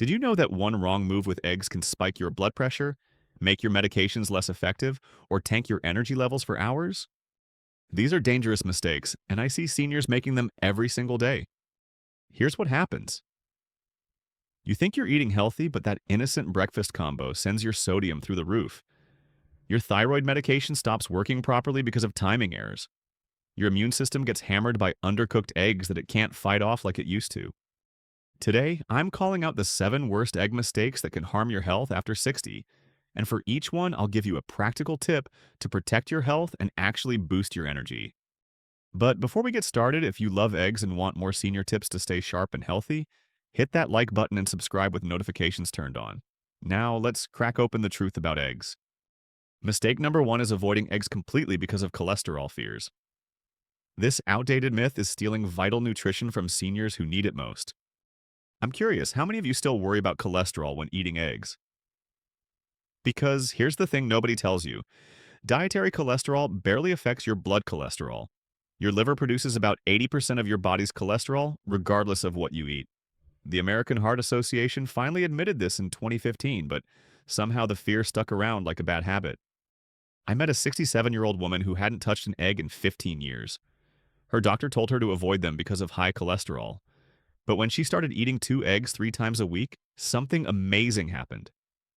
Did you know that one wrong move with eggs can spike your blood pressure, make your medications less effective, or tank your energy levels for hours? These are dangerous mistakes, and I see seniors making them every single day. Here's what happens. You think you're eating healthy, but that innocent breakfast combo sends your sodium through the roof. Your thyroid medication stops working properly because of timing errors. Your immune system gets hammered by undercooked eggs that it can't fight off like it used to. Today, I'm calling out the 7 worst egg mistakes that can harm your health after 60. And for each one, I'll give you a practical tip to protect your health and actually boost your energy. But before we get started, if you love eggs and want more senior tips to stay sharp and healthy, hit that like button and subscribe with notifications turned on. Now, let's crack open the truth about eggs. Mistake number 1 is avoiding eggs completely because of cholesterol fears. This outdated myth is stealing vital nutrition from seniors who need it most. I'm curious, how many of you still worry about cholesterol when eating eggs? Because here's the thing nobody tells you. Dietary cholesterol barely affects your blood cholesterol. Your liver produces about 80% of your body's cholesterol, regardless of what you eat. The American Heart Association finally admitted this in 2015, but somehow the fear stuck around like a bad habit. I met a 67-year-old woman who hadn't touched an egg in 15 years. Her doctor told her to avoid them because of high cholesterol. But when she started eating 2 eggs 3 times a week, something amazing happened.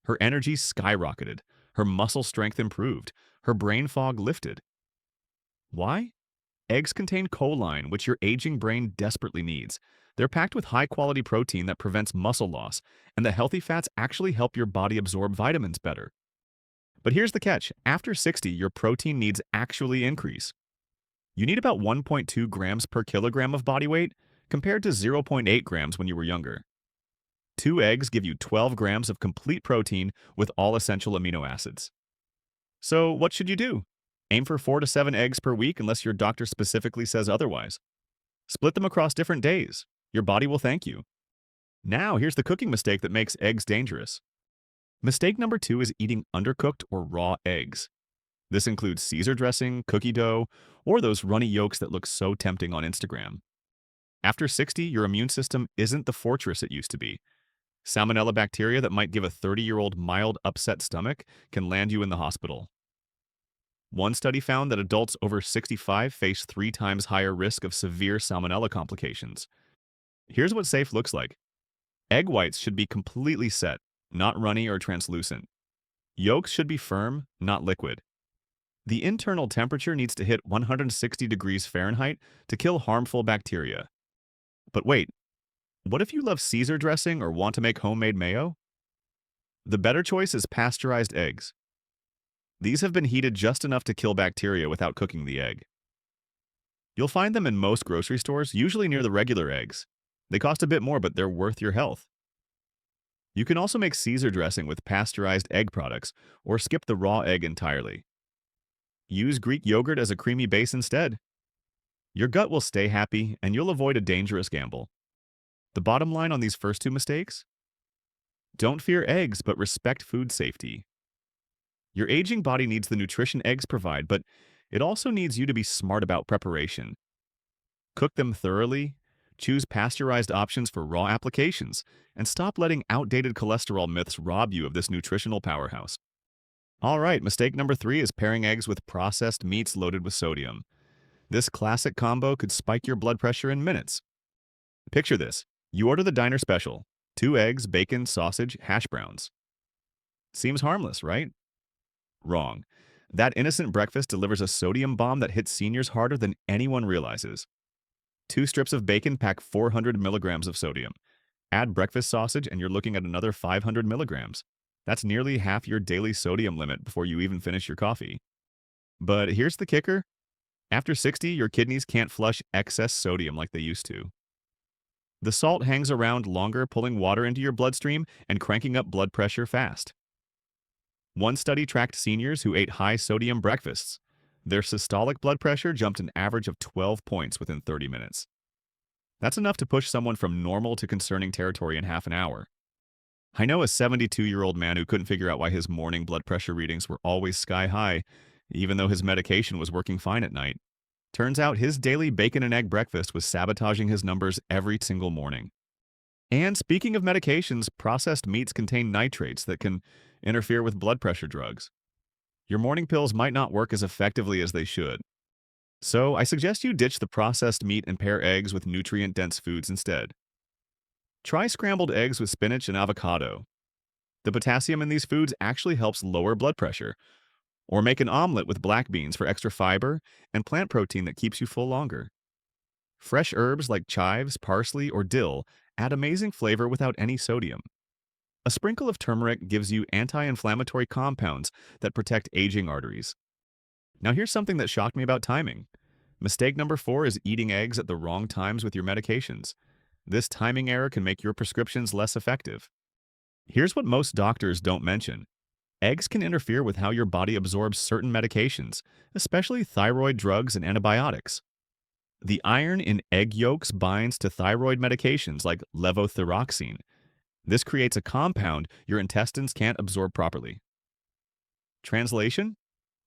Her energy skyrocketed, her muscle strength improved, her brain fog lifted. Why? Eggs contain choline, which your aging brain desperately needs. They're packed with high-quality protein that prevents muscle loss, and the healthy fats actually help your body absorb vitamins better. But here's the catch. After 60, your protein needs actually increase. You need about 1.2 grams per kilogram of body weight, compared to 0.8 grams when you were younger. 2 eggs give you 12 grams of complete protein with all essential amino acids. So what should you do? Aim for 4 to 7 eggs per week unless your doctor specifically says otherwise. Split them across different days. Your body will thank you. Now, here's the cooking mistake that makes eggs dangerous. Mistake number 2 is eating undercooked or raw eggs. This includes Caesar dressing, cookie dough, or those runny yolks that look so tempting on Instagram. After 60, your immune system isn't the fortress it used to be. Salmonella bacteria that might give a 30-year-old mild upset stomach can land you in the hospital. One study found that adults over 65 face 3 times higher risk of severe salmonella complications. Here's what safe looks like. Egg whites should be completely set, not runny or translucent. Yolks should be firm, not liquid. The internal temperature needs to hit 160 degrees Fahrenheit to kill harmful bacteria. But wait, what if you love Caesar dressing or want to make homemade mayo? The better choice is pasteurized eggs. These have been heated just enough to kill bacteria without cooking the egg. You'll find them in most grocery stores, usually near the regular eggs. They cost a bit more, but they're worth your health. You can also make Caesar dressing with pasteurized egg products, or skip the raw egg entirely. Use Greek yogurt as a creamy base instead. Your gut will stay happy, and you'll avoid a dangerous gamble. The bottom line on these first 2 mistakes? Don't fear eggs, but respect food safety. Your aging body needs the nutrition eggs provide, but it also needs you to be smart about preparation. Cook them thoroughly, choose pasteurized options for raw applications, and stop letting outdated cholesterol myths rob you of this nutritional powerhouse. All right, mistake number 3 is pairing eggs with processed meats loaded with sodium. This classic combo could spike your blood pressure in minutes. Picture this. You order the diner special, 2 eggs, bacon, sausage, hash browns. Seems harmless, right? Wrong. That innocent breakfast delivers a sodium bomb that hits seniors harder than anyone realizes. 2 strips of bacon pack 400 milligrams of sodium. Add breakfast sausage and you're looking at another 500 milligrams. That's nearly half your daily sodium limit before you even finish your coffee. But here's the kicker. After 60, your kidneys can't flush excess sodium like they used to. The salt hangs around longer, pulling water into your bloodstream and cranking up blood pressure fast. One study tracked seniors who ate high-sodium breakfasts. Their systolic blood pressure jumped an average of 12 points within 30 minutes. That's enough to push someone from normal to concerning territory in half an hour. I know a 72-year-old man who couldn't figure out why his morning blood pressure readings were always sky-high, even though his medication was working fine at night. Turns out his daily bacon and egg breakfast was sabotaging his numbers every single morning. And speaking of medications, processed meats contain nitrates that can interfere with blood pressure drugs. Your morning pills might not work as effectively as they should. So I suggest you ditch the processed meat and pair eggs with nutrient-dense foods instead. Try scrambled eggs with spinach and avocado. The potassium in these foods actually helps lower blood pressure. Or make an omelet with black beans for extra fiber and plant protein that keeps you full longer. Fresh herbs like chives, parsley, or dill add amazing flavor without any sodium. A sprinkle of turmeric gives you anti-inflammatory compounds that protect aging arteries. Now here's something that shocked me about timing. Mistake number 4 is eating eggs at the wrong times with your medications. This timing error can make your prescriptions less effective. Here's what most doctors don't mention. Eggs can interfere with how your body absorbs certain medications, especially thyroid drugs and antibiotics. The iron in egg yolks binds to thyroid medications like levothyroxine. This creates a compound your intestines can't absorb properly. Translation?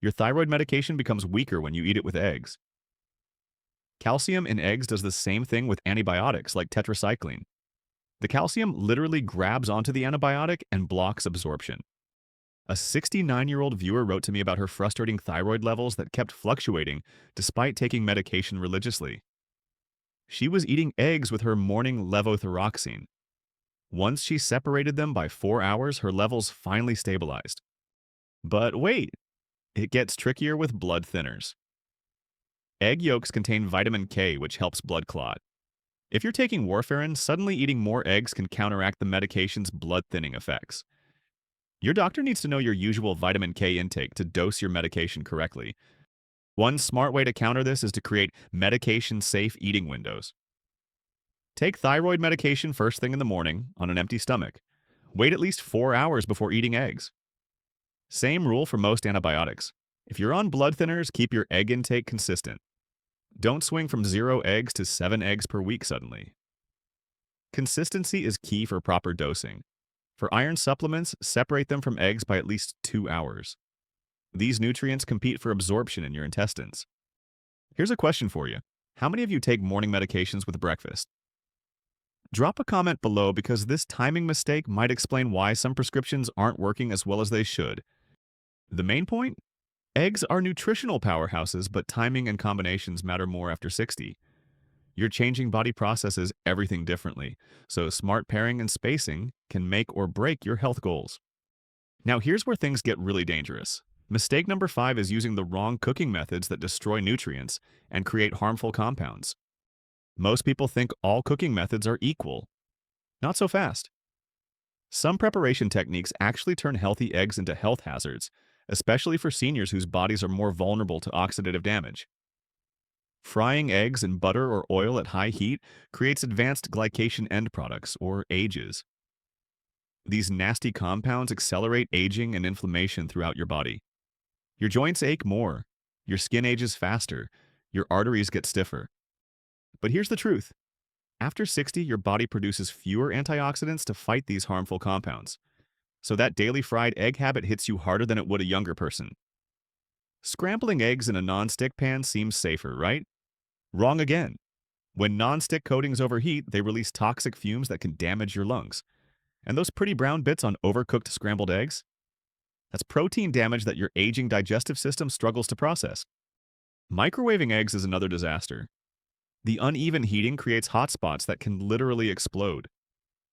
Your thyroid medication becomes weaker when you eat it with eggs. Calcium in eggs does the same thing with antibiotics like tetracycline. The calcium literally grabs onto the antibiotic and blocks absorption. A 69-year-old viewer wrote to me about her frustrating thyroid levels that kept fluctuating despite taking medication religiously. She was eating eggs with her morning levothyroxine. Once she separated them by 4 hours, her levels finally stabilized. But wait, it gets trickier with blood thinners. Egg yolks contain vitamin K, which helps blood clot. If you're taking warfarin, suddenly eating more eggs can counteract the medication's blood-thinning effects. Your doctor needs to know your usual vitamin K intake to dose your medication correctly. One smart way to counter this is to create medication-safe eating windows. Take thyroid medication first thing in the morning on an empty stomach. Wait at least 4 hours before eating eggs. Same rule for most antibiotics. If you're on blood thinners, keep your egg intake consistent. Don't swing from 0 eggs to 7 eggs per week suddenly. Consistency is key for proper dosing. For iron supplements, separate them from eggs by at least 2 hours. These nutrients compete for absorption in your intestines. Here's a question for you. How many of you take morning medications with breakfast? Drop a comment below because this timing mistake might explain why some prescriptions aren't working as well as they should. The main point? Eggs are nutritional powerhouses, but timing and combinations matter more after 60. Your changing body processes everything differently, so smart pairing and spacing can make or break your health goals. Now here's where things get really dangerous. Mistake number 5 is using the wrong cooking methods that destroy nutrients and create harmful compounds. Most people think all cooking methods are equal. Not so fast. Some preparation techniques actually turn healthy eggs into health hazards, especially for seniors whose bodies are more vulnerable to oxidative damage. Frying eggs in butter or oil at high heat creates advanced glycation end products, or AGEs. These nasty compounds accelerate aging and inflammation throughout your body. Your joints ache more, your skin ages faster, your arteries get stiffer. But here's the truth. After 60, your body produces fewer antioxidants to fight these harmful compounds. So that daily fried egg habit hits you harder than it would a younger person. Scrambling eggs in a non-stick pan seems safer, right? Wrong again. When non-stick coatings overheat, they release toxic fumes that can damage your lungs. And those pretty brown bits on overcooked scrambled eggs? That's protein damage that your aging digestive system struggles to process. Microwaving eggs is another disaster. The uneven heating creates hot spots that can literally explode.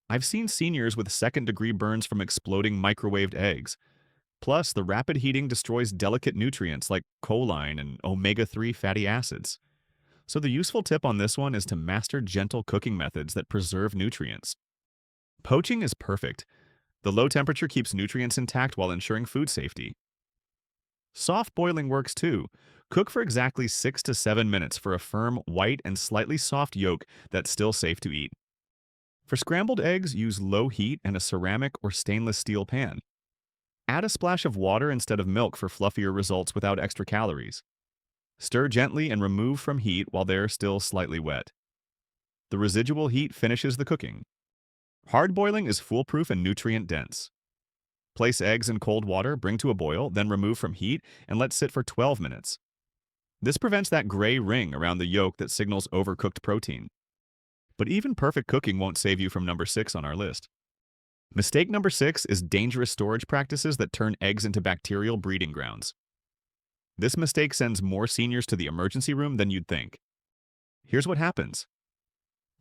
I've seen seniors with second-degree burns from exploding microwaved eggs. Plus, the rapid heating destroys delicate nutrients like choline and omega-3 fatty acids. So the useful tip on this one is to master gentle cooking methods that preserve nutrients. Poaching is perfect. The low temperature keeps nutrients intact while ensuring food safety. Soft boiling works too. Cook for exactly 6 to 7 minutes for a firm, white, and slightly soft yolk that's still safe to eat. For scrambled eggs, use low heat and a ceramic or stainless steel pan. Add a splash of water instead of milk for fluffier results without extra calories. Stir gently and remove from heat while they're still slightly wet. The residual heat finishes the cooking. Hard boiling is foolproof and nutrient-dense. Place eggs in cold water, bring to a boil, then remove from heat and let sit for 12 minutes. This prevents that gray ring around the yolk that signals overcooked protein. But even perfect cooking won't save you from number 6 on our list. Mistake number 6 is dangerous storage practices that turn eggs into bacterial breeding grounds. This mistake sends more seniors to the emergency room than you'd think. Here's what happens.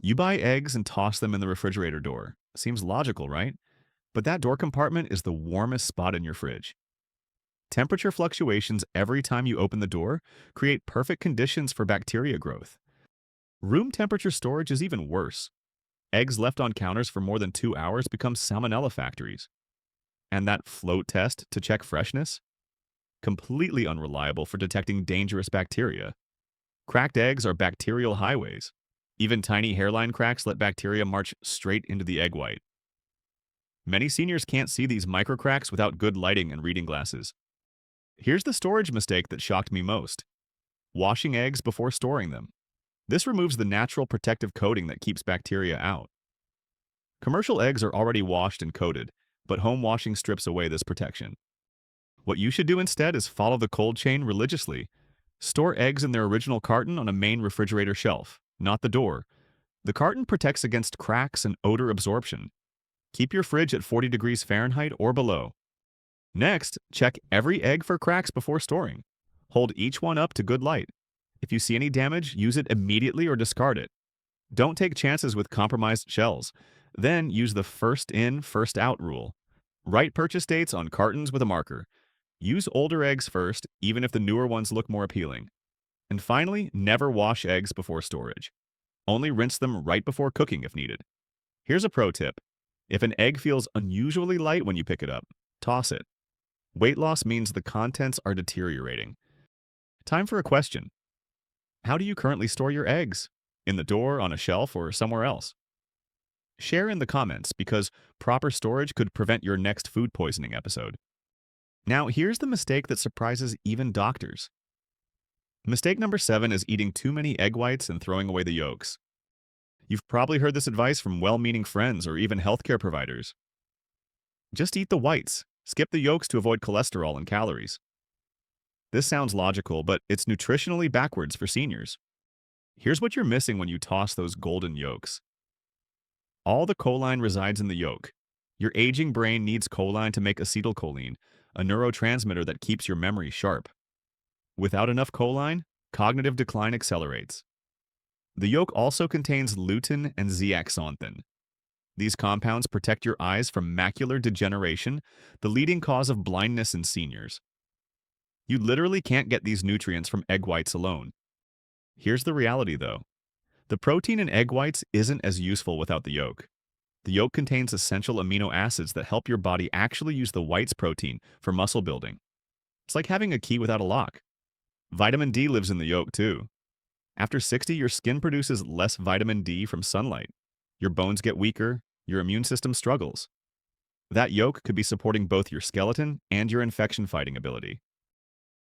You buy eggs and toss them in the refrigerator door. Seems logical, right? But that door compartment is the warmest spot in your fridge. Temperature fluctuations every time you open the door create perfect conditions for bacteria growth. Room temperature storage is even worse. Eggs left on counters for more than 2 hours become salmonella factories. And that float test to check freshness? Completely unreliable for detecting dangerous bacteria. Cracked eggs are bacterial highways. Even tiny hairline cracks let bacteria march straight into the egg white. Many seniors can't see these microcracks without good lighting and reading glasses. Here's the storage mistake that shocked me most. Washing eggs before storing them. This removes the natural protective coating that keeps bacteria out. Commercial eggs are already washed and coated, but home washing strips away this protection. What you should do instead is follow the cold chain religiously. Store eggs in their original carton on a main refrigerator shelf, not the door. The carton protects against cracks and odor absorption. Keep your fridge at 40 degrees Fahrenheit or below. Next, check every egg for cracks before storing. Hold each one up to good light. If you see any damage, use it immediately or discard it. Don't take chances with compromised shells. Then use the first in, first out rule. Write purchase dates on cartons with a marker. Use older eggs first, even if the newer ones look more appealing. And finally, never wash eggs before storage. Only rinse them right before cooking if needed. Here's a pro tip. If an egg feels unusually light when you pick it up, toss it. Weight loss means the contents are deteriorating. Time for a question. How do you currently store your eggs? In the door, on a shelf, or somewhere else? Share in the comments because proper storage could prevent your next food poisoning episode. Now, here's the mistake that surprises even doctors. Mistake number 7 is eating too many egg whites and throwing away the yolks. You've probably heard this advice from well-meaning friends or even healthcare providers. Just eat the whites. Skip the yolks to avoid cholesterol and calories. This sounds logical, but it's nutritionally backwards for seniors. Here's what you're missing when you toss those golden yolks. All the choline resides in the yolk. Your aging brain needs choline to make acetylcholine, a neurotransmitter that keeps your memory sharp. Without enough choline, cognitive decline accelerates. The yolk also contains lutein and zeaxanthin. These compounds protect your eyes from macular degeneration, the leading cause of blindness in seniors. You literally can't get these nutrients from egg whites alone. Here's the reality, though. The protein in egg whites isn't as useful without the yolk. The yolk contains essential amino acids that help your body actually use the whites protein for muscle building. It's like having a key without a lock. Vitamin D lives in the yolk, too. After 60, your skin produces less vitamin D from sunlight. Your bones get weaker, your immune system struggles. That yolk could be supporting both your skeleton and your infection-fighting ability.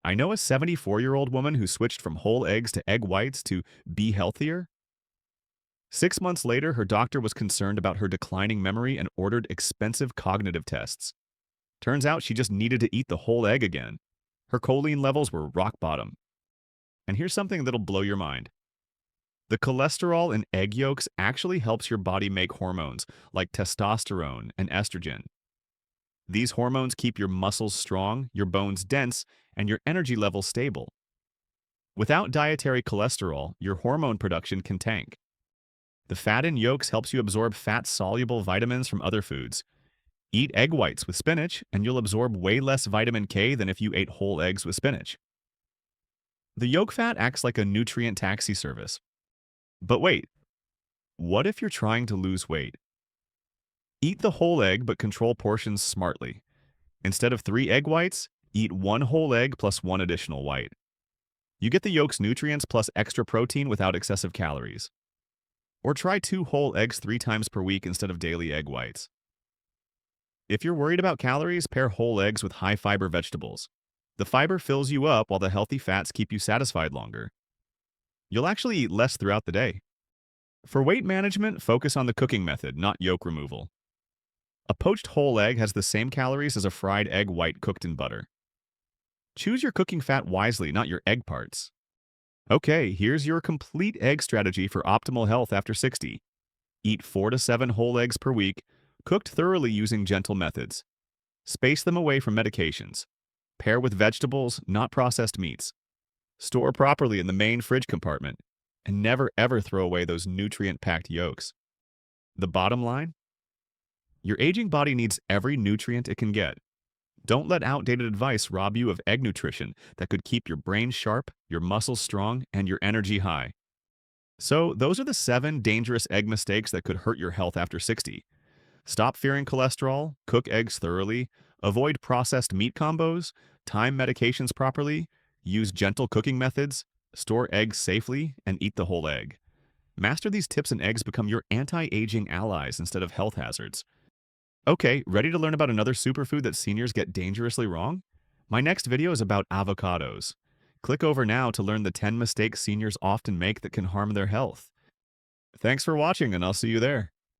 I know a 74-year-old woman who switched from whole eggs to egg whites to be healthier. 6 months later, her doctor was concerned about her declining memory and ordered expensive cognitive tests. Turns out she just needed to eat the whole egg again. Her choline levels were rock bottom. And here's something that'll blow your mind. The cholesterol in egg yolks actually helps your body make hormones like testosterone and estrogen. These hormones keep your muscles strong, your bones dense, and your energy levels stable. Without dietary cholesterol, your hormone production can tank. The fat in yolks helps you absorb fat-soluble vitamins from other foods. Eat egg whites with spinach, and you'll absorb way less vitamin K than if you ate whole eggs with spinach. The yolk fat acts like a nutrient taxi service. But wait, what if you're trying to lose weight? Eat the whole egg, but control portions smartly. Instead of 3 egg whites, eat 1 whole egg plus 1 additional white. You get the yolk's nutrients plus extra protein without excessive calories. Or try 2 whole eggs 3 times per week instead of daily egg whites. If you're worried about calories, pair whole eggs with high-fiber vegetables. The fiber fills you up while the healthy fats keep you satisfied longer. You'll actually eat less throughout the day. For weight management, focus on the cooking method, not yolk removal. A poached whole egg has the same calories as a fried egg white cooked in butter. Choose your cooking fat wisely, not your egg parts. Okay, here's your complete egg strategy for optimal health after 60. Eat 4 to 7 whole eggs per week, cooked thoroughly using gentle methods. Space them away from medications. Pair with vegetables, not processed meats. Store properly in the main fridge compartment. And never ever throw away those nutrient-packed yolks. The bottom line? Your aging body needs every nutrient it can get. Don't let outdated advice rob you of egg nutrition that could keep your brain sharp, your muscles strong, and your energy high. So, those are the 7 dangerous egg mistakes that could hurt your health after 60. Stop fearing cholesterol, cook eggs thoroughly, avoid processed meat combos, time medications properly, use gentle cooking methods, store eggs safely, and eat the whole egg. Master these tips and eggs become your anti-aging allies instead of health hazards. Okay, ready to learn about another superfood that seniors get dangerously wrong? My next video is about avocados. Click over now to learn the 10 mistakes seniors often make that can harm their health. Thanks for watching, and I'll see you there.